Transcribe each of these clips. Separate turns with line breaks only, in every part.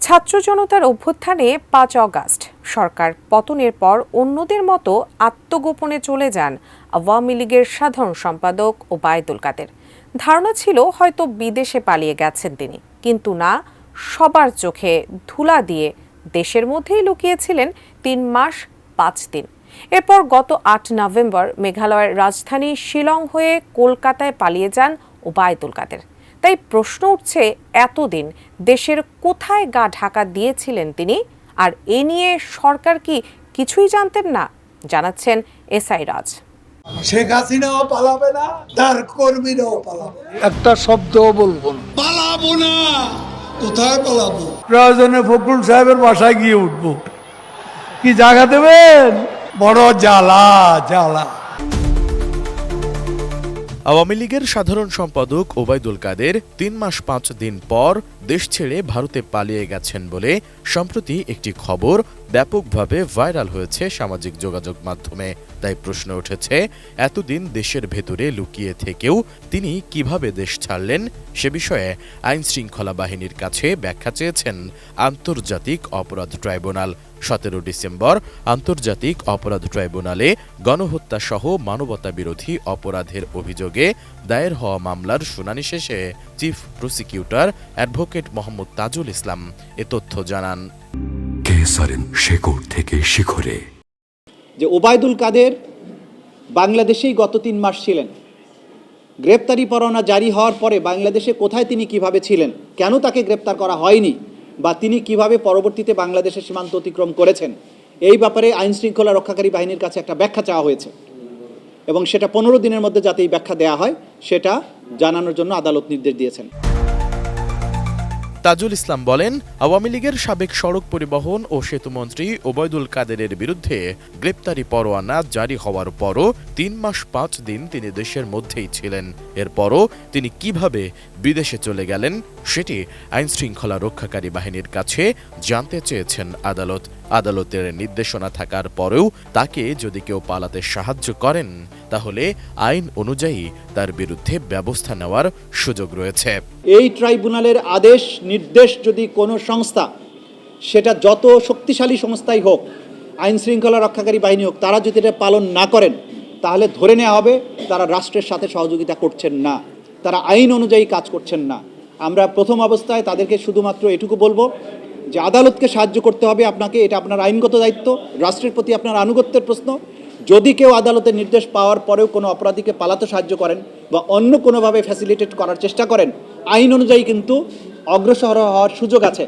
ছাত্র জনতার অভ্যুত্থানে ৫ অগাস্ট সরকার পতনের পর অন্যদের মতো আত্মগোপনে চলে যান আওয়ামী লীগের সাধারণ সম্পাদক ওবায়দুল কাদের। ধারণা ছিল হয়তো বিদেশে পালিয়ে গেছেন তিনি, কিন্তু না, সবার চোখে ধুলা দিয়ে দেশের মধ্যেই লুকিয়েছিলেন ৩ মাস ৫ দিন। এরপর গত ৮ নভেম্বর মেঘালয়ের রাজধানী শিলং হয়ে কলকাতায় পালিয়ে যান ওবায়দুল কাদের। তাই প্রশ্ন উঠছে, এতদিন দেশের কোথায় গা ঢাকা দিয়েছিলেন তিনি, আর এ নিয়ে সরকার কি কিছুই জানতেন না? জানাচ্ছেন এসআই রাজ।
শেখ হাসিনাও পালাবে না, তার কর্মীরাও পালাবে,
একটা শব্দ বলবো না,
পালাবো না। কোথায় পালাবো?
প্রয়োজনে ফখরুল সাহেবের বাসায় গিয়ে উঠবো। কি জায়গা দেবেন? বড় জ্বালা জ্বালা।
আওয়ামী লীগের সাধারণ সম্পাদক ওবায়দুল কাদের ৩ মাস ৫ দিন পর দেশ ছেড়ে ভারতে পালিয়ে গেছেন বলে সম্প্রতি একটি খবর ব্যাপকভাবে ভাইরাল হয়েছে সামাজিক যোগাযোগ মাধ্যমে। তাই প্রশ্ন উঠেছে, এতদিন দেশের ভেতরে লুকিয়ে থেকেও তিনি কিভাবে দেশ ছাড়লেন? সে বিষয়ে আইন শৃঙ্খলা বাহিনীর কাছে ব্যাখ্যা চেয়েছেন আন্তর্জাতিক অপরাধ ট্রাইব্যুনাল। ১৭ ডিসেম্বর আন্তর্জাতিক অপরাধ ট্রাইব্যুনালে গণহত্যা সহ মানবতাবিরোধী অপরাধের অভিযোগে দায়ের হওয়া মামলার শুনানি শেষে chief prosecutor advocate Mohammad Tajul Islam এ তথ্য জানান।
শেকড় থেকে শিখরে
যে ওবায়দুল কাদের বাংলাদেশেই গত ৩ মাস ছিলেন। গ্রেপ্তারি পরোয়ানা জারি হওয়ার পরে বাংলাদেশে কোথায় তিনি কিভাবে ছিলেন, কেন তাকে গ্রেপ্তার করা হয়নি, বা তিনি কিভাবে পরবর্তীতে বাংলাদেশের সীমান্ত অতিক্রম করেছেন, এই ব্যাপারে আইন শৃঙ্খলা রক্ষাকারী বাহিনীর কাছে একটা ব্যাখ্যা চাওয়া হয়েছে এবং সেটা ১৫ দিনের মধ্যে যাতে এই ব্যাখ্যা দেওয়া হয় সেটা জানানোর জন্য আদালত নির্দেশ দিয়েছেন।
তাজুল ইসলাম বলেন, আওয়ামী লীগের সাবেক সড়ক পরিবহন ও সেতুমন্ত্রী ওবায়দুল কাদেরের বিরুদ্ধে গ্রেপ্তারি পরোয়ানা জারি হওয়ার পরও ৩ মাস ৫ দিন তিনি দেশের মধ্যেই ছিলেন। এরপরও তিনি কিভাবে বিদেশে চলে গেলেন সেটি আইন শৃঙ্খলা রক্ষাকারী বাহিনীর কাছে জানতে চেয়েছেন আদালত। আদালতের নির্দেশনা থাকার পরেও তাকে যদি কেউ পালাতে সাহায্য করেন তাহলে আইন অনুযায়ী তার বিরুদ্ধে ব্যবস্থা নেওয়ার সুযোগ রয়েছে।
এই ট্রাইব্যুনালের আদেশ নির্দেশ যদি কোনো সংস্থা, সেটা যত শক্তিশালী সংস্থাই হোক, আইন শৃঙ্খলা রক্ষাকারী বাহিনী হোক, তারা যদি এটা পালন না করেন তাহলে ধরে নেওয়া হবে তারা রাষ্ট্রের সাথে সহযোগিতা করছেন না, তারা আইন অনুযায়ী কাজ করছেন না। আমরা প্রথম অবস্থায় তাদেরকে শুধুমাত্র এটুকু বলবো যে আদালতকে সাহায্য করতে হবে আপনাকে, এটা আপনার আইনগত দায়িত্ব, রাষ্ট্রের প্রতি আপনার আনুগত্যের প্রশ্ন। যদি কেউ আদালতের নির্দেশ পাওয়ার পরেও কোনো অপরাধীকে পালাতে সাহায্য করেন বা অন্য কোনোভাবে ফ্যাসিলিটেট করার চেষ্টা করেন, আইন অনুযায়ী কিন্তু অগ্রসর হওয়ার সুযোগ আছে।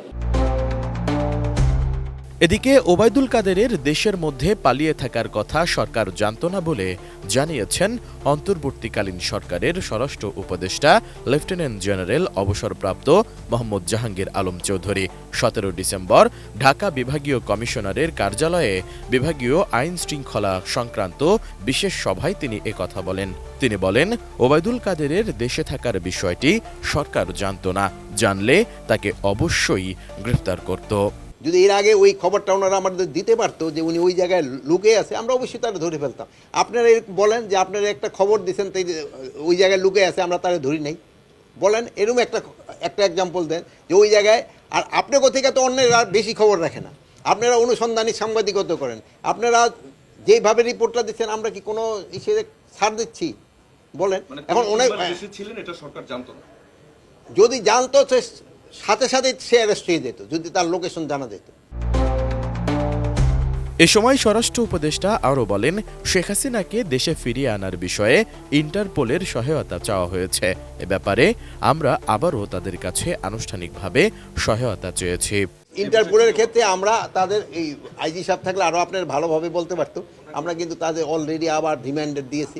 এদিকে ওবায়দুল কাদেরের দেশের মধ্যে পালিয়ে থাকার কথা সরকার জানত না বলে জানিয়েছেন অন্তর্বর্তীকালীন সরকারের স্বরাষ্ট্র উপদেষ্টা লেফটেন্যান্ট জেনারেল অবসরপ্রাপ্ত মোহাম্মদ জাহাঙ্গীর আলম চৌধুরী। ১৭ ডিসেম্বর ঢাকা বিভাগীয় কমিশনারের কার্যালয়ে বিভাগীয় আইন শৃঙ্খলা সংক্রান্ত বিশেষ সভায় তিনি একথা বলেন। তিনি বলেন, ওবায়দুল কাদেরের দেশে থাকার বিষয়টি সরকার জানত না, জানলে তাকে অবশ্যই গ্রেফতার করত।
যদি এর আগে ওই খবরটা ওনারা আমাদের দিতে পারতো যে উনি ওই জায়গায় লুকিয়ে আছে, আমরা অবশ্যই তারা ধরে ফেলতাম। আপনারা বলেন যে আপনারা একটা খবর দিচ্ছেন তাই ওই জায়গায় লুকিয়ে আছে, আমরা তারা ধরি নাই, বলেন এরকম একটা এক্সাম্পল দেন যে ওই জায়গায়। আর আপনি কোথেকে তো অন্যেরা বেশি খবর রাখে না, আপনারা অনুসন্ধানী সাংবাদিকতা করেন, আপনারা যেভাবে রিপোর্টটা দিচ্ছেন আমরা কি কোনো হিসেবে ছাড় দিচ্ছি বলেন? এখন যদি জানতো সাথে সাথে সে অ্যারেস্ট হয়ে যেত যদি তার লোকেশন জানা যেত।
এ সময় স্বরাষ্ট্র উপদেষ্টা আরও বলেন, শেখ হাসিনাকে দেশে ফিরিয়ে আনার বিষয়ে ইন্টারপোলের সহায়তা চাওয়া হয়েছে। এ ব্যাপারে আমরা আবারও তাদের কাছে আনুষ্ঠানিকভাবে সহায়তা চেয়েছি।
ইন্টারপোলের ক্ষেত্রে আমরা তাদের এই আইজি সাহেব থাকলে আরও আপনার ভালোভাবে বলতে পারতো, আমরা কিন্তু তাদের অলরেডি আবার রিমাইন্ডার দিয়েছি,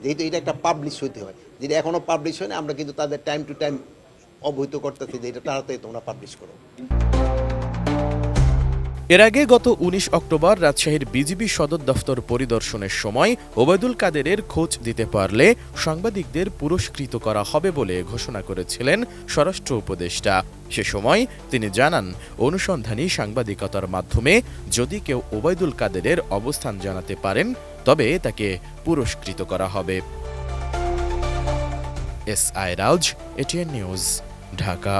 যেহেতু এটা একটা পাবলিশ হতে হয়, যেটা এখনও পাবলিশ হয়নি, আমরা কিন্তু তাদের টাইম টু টাইম অবহিত করতেছি যে এটা তাড়াতাড়ি তোমরা পাবলিশ করো।
এর আগে গত ১৯ অক্টোবর রাজশাহীর বিজিবি সদর দফতর পরিদর্শনের সময় ওবায়দুল কাদেরের খোঁজ দিতে পারলে সাংবাদিকদের পুরস্কৃত করা হবে বলে ঘোষণা করেছিলেন স্বরাষ্ট্র উপদেষ্টা। সে সময় তিনি জানান, অনুসন্ধানী সাংবাদিকতার মাধ্যমে যদি কেউ ওবায়দুল কাদেরের অবস্থান জানাতে পারেন তবে তাকে পুরস্কৃত করা হবে। এসআই রাজ, এটিএন নিউজ, ঢাকা।